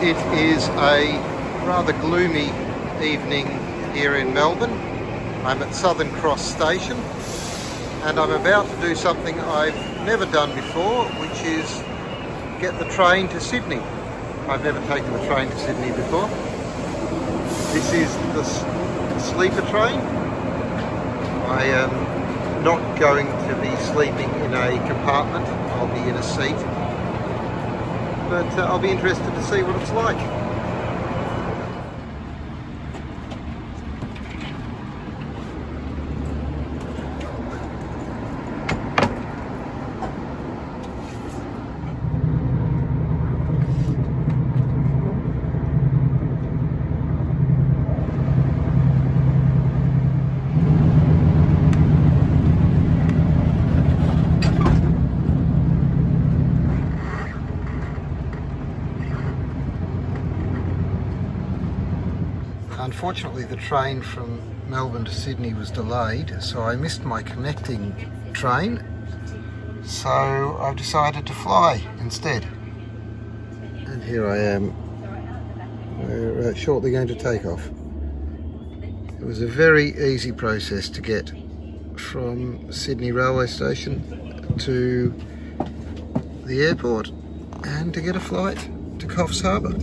It is a rather gloomy evening here in Melbourne. I'm at Southern Cross Station and I'm about to do something I've never done before, which is get the train to Sydney. I've never taken the train to Sydney before. This is the sleeper train. I am not going to be sleeping in a compartment, I'll be in a seat. But I'll be interested to see what it's like. Unfortunately, the train from Melbourne to Sydney was delayed, so I missed my connecting train. So I've decided to fly instead. And here I am. We're shortly going to take off. It was a very easy process to get from Sydney railway station to the airport and to get a flight to Coffs Harbour.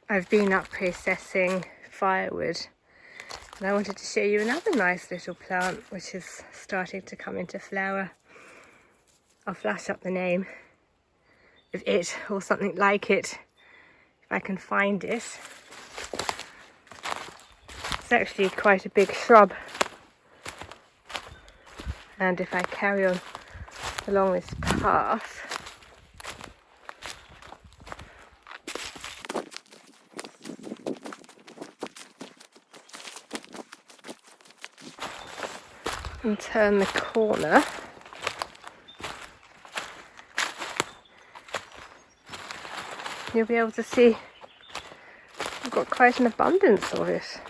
I've been up processing firewood and I wanted to show you another nice little plant which is starting to come into flower. I'll flash up the name of it or something like it if I can find it. It's actually quite a big shrub, and if I carry on along this path and turn the corner, you'll be able to see I've got quite an abundance of it.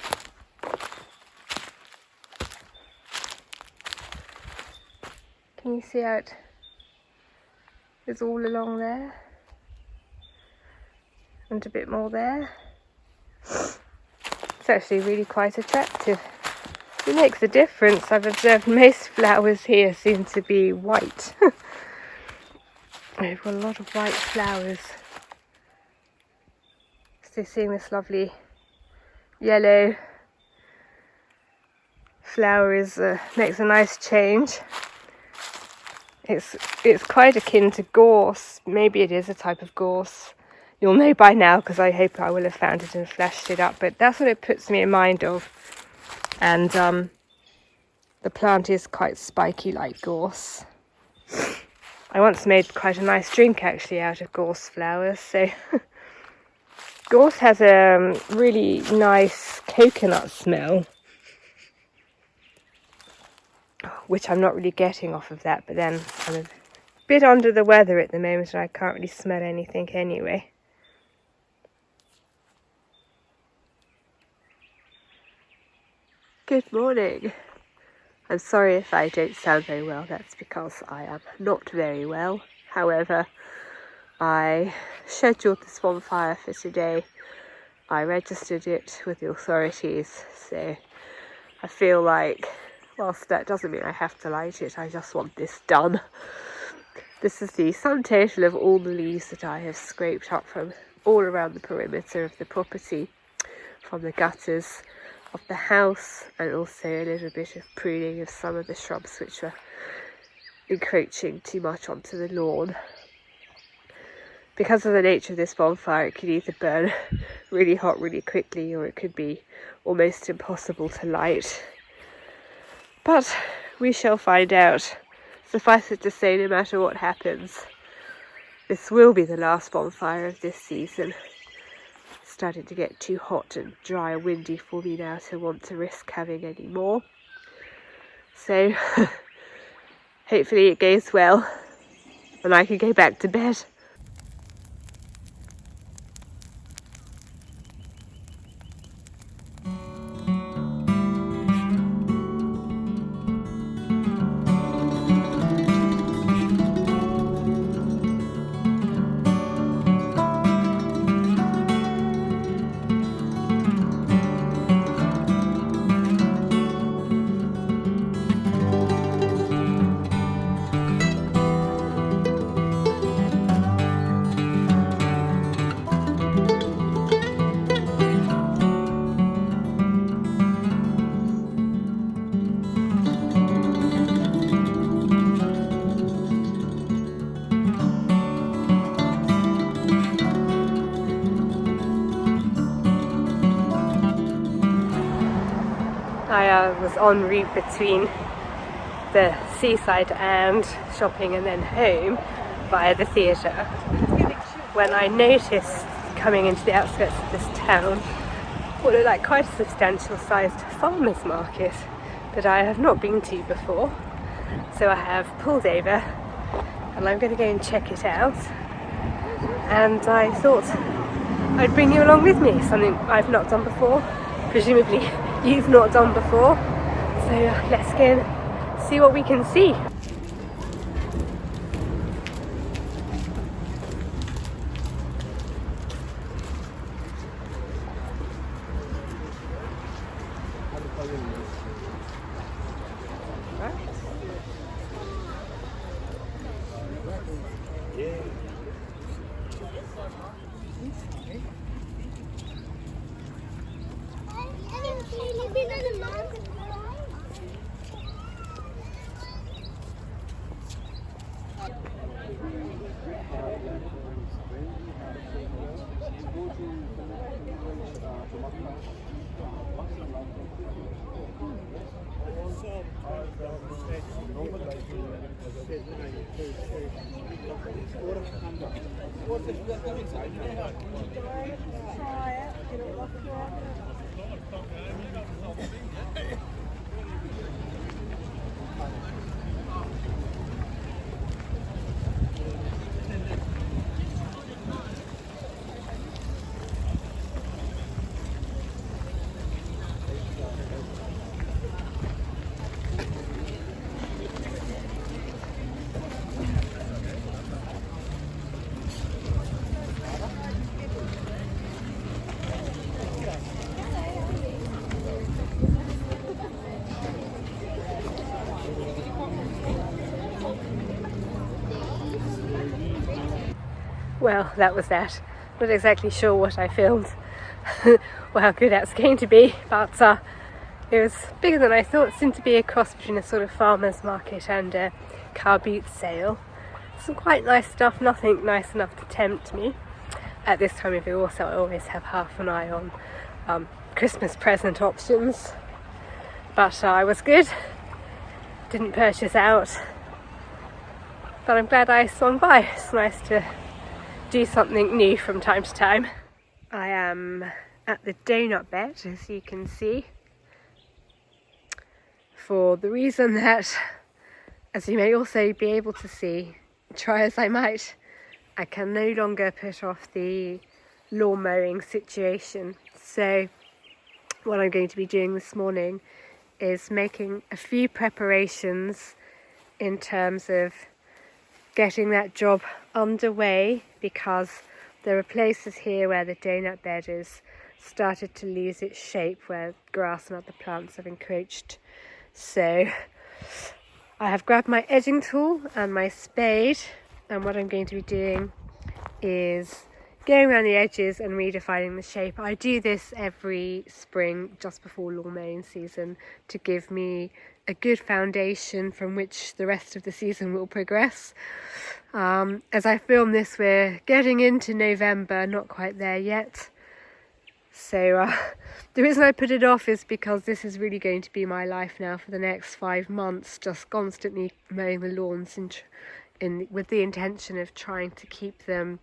Can you see how it is all along there? And a bit more there. It's actually really quite attractive. It makes a difference. I've observed most flowers here seem to be white. We've got a lot of white flowers. So seeing this lovely yellow flower makes a nice change. It's quite akin to gorse. Maybe it is a type of gorse. You'll know by now because I hope I will have found it and flashed it up. But that's what it puts me in mind of. And the plant is quite spiky like gorse. I once made quite a nice drink actually out of gorse flowers. So gorse has a really nice coconut smell, which I'm not really getting off of that, but then I'm a bit under the weather at the moment and I can't really smell anything anyway. Good morning. I'm sorry if I don't sound very well, that's because I am not very well. However, I scheduled this bonfire for today. I registered it with the authorities, so I feel like, whilst that doesn't mean I have to light it, I just want this done. This is the sum total of all the leaves that I have scraped up from all around the perimeter of the property, from the gutters of the house, and also a little bit of pruning of some of the shrubs which were encroaching too much onto the lawn. Because of the nature of this bonfire, it could either burn really hot really quickly, or it could be almost impossible to light. But we shall find out. Suffice it to say, no matter what happens, this will be the last bonfire of this season. It's starting to get too hot and dry and windy for me now to want to risk having any more. So hopefully it goes well and I can go back to bed. I was en route between the seaside and shopping and then home via the theatre when I noticed, coming into the outskirts of this town, what looked like quite a substantial sized farmer's market that I have not been to before. So I have pulled over and I'm going to go and check it out, and I thought I'd bring you along with me, something I've not done before, presumably you've not done before. So let's go and see what we can see. Well, that was that. Not exactly sure what I filmed or how good that's going to be, but It was bigger than I thought. It seemed to be a cross between a sort of farmer's market and a car boot sale. Some quite nice stuff, nothing nice enough to tempt me. At this time of year also I always have half an eye on Christmas present options. But I was good, didn't purchase out, but I'm glad I swung by. It's nice to do something new from time to time. I am at the donut bed, as you can see, for the reason that, as you may also be able to see, try as I might, I can no longer put off the lawn mowing situation. So what I'm going to be doing this morning is making a few preparations in terms of getting that job underway, because there are places here where the donut bed has started to lose its shape, where grass and other plants have encroached. So I have grabbed my edging tool and my spade, and what I'm going to be doing is going around the edges and redefining the shape. I do this every spring just before lawn mowing season to give me a good foundation from which the rest of the season will progress. As I film this, we're getting into November, not quite there yet. So the reason I put it off is because this is really going to be my life now for the next 5 months, just constantly mowing the lawns with the intention of trying to keep them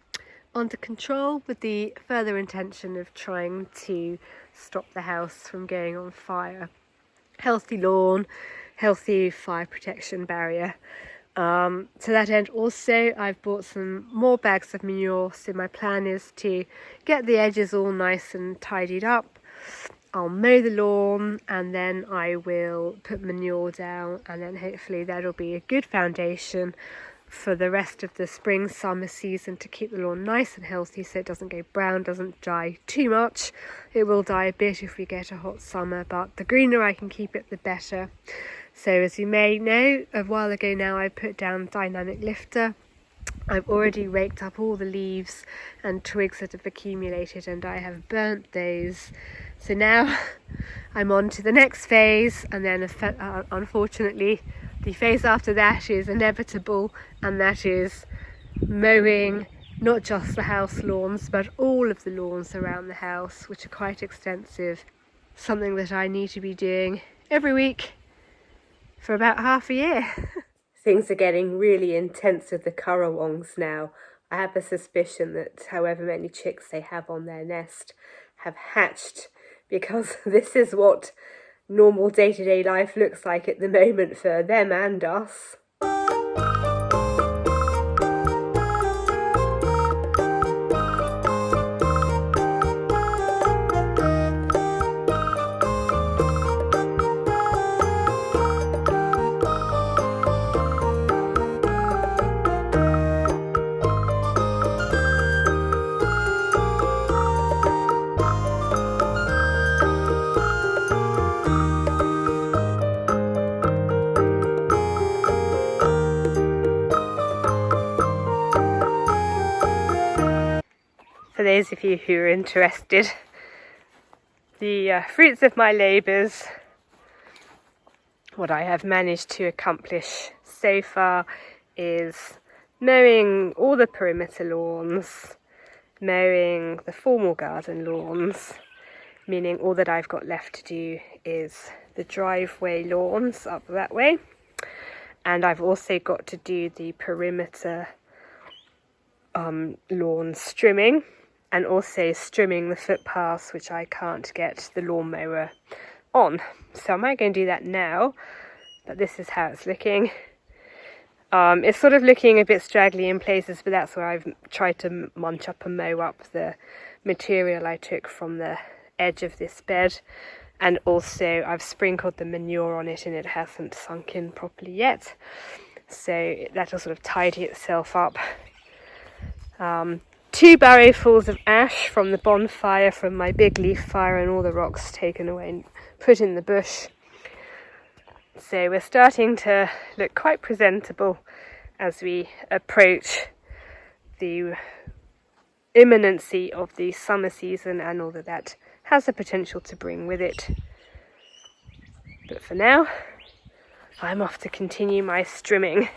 under control, with the further intention of trying to stop the house from going on fire. Healthy lawn, healthy fire protection barrier. To that end also, I've bought some more bags of manure, so my plan is to get the edges all nice and tidied up. I'll mow the lawn and then I will put manure down, and then hopefully that'll be a good foundation for the rest of the spring summer season to keep the lawn nice and healthy, so it doesn't go brown, doesn't die too much. It will die a bit if we get a hot summer, but the greener I can keep it, the better. So as you may know, a while ago now I put down dynamic lifter. I've already raked up all the leaves and twigs that have accumulated, and I have burnt those. So now I'm on to the next phase, and then unfortunately the phase after that is inevitable, and that is mowing not just the house lawns but all of the lawns around the house, which are quite extensive. Something that I need to be doing every week for about half a year. Things are getting really intense with the Currawongs now. I have a suspicion that however many chicks they have on their nest have hatched, because this is what normal day-to-day life looks like at the moment for them and us. For those of you who are interested, the fruits of my labours, what I have managed to accomplish so far is mowing all the perimeter lawns, mowing the formal garden lawns, meaning all that I've got left to do is the driveway lawns up that way, and I've also got to do the perimeter lawn strimming, and also strimming the footpaths which I can't get the lawnmower on. So I might go and do that now, but this is how it's looking. It's sort of looking a bit straggly in places, but that's where I've tried to munch up and mow up the material I took from the edge of this bed, and also I've sprinkled the manure on it and it hasn't sunk in properly yet, so that'll sort of tidy itself up. 2 barrowfuls of ash from the bonfire from my big leaf fire, and all the rocks taken away and put in the bush. So we're starting to look quite presentable as we approach the imminency of the summer season and all that has the potential to bring with it. But for now, I'm off to continue my strimming.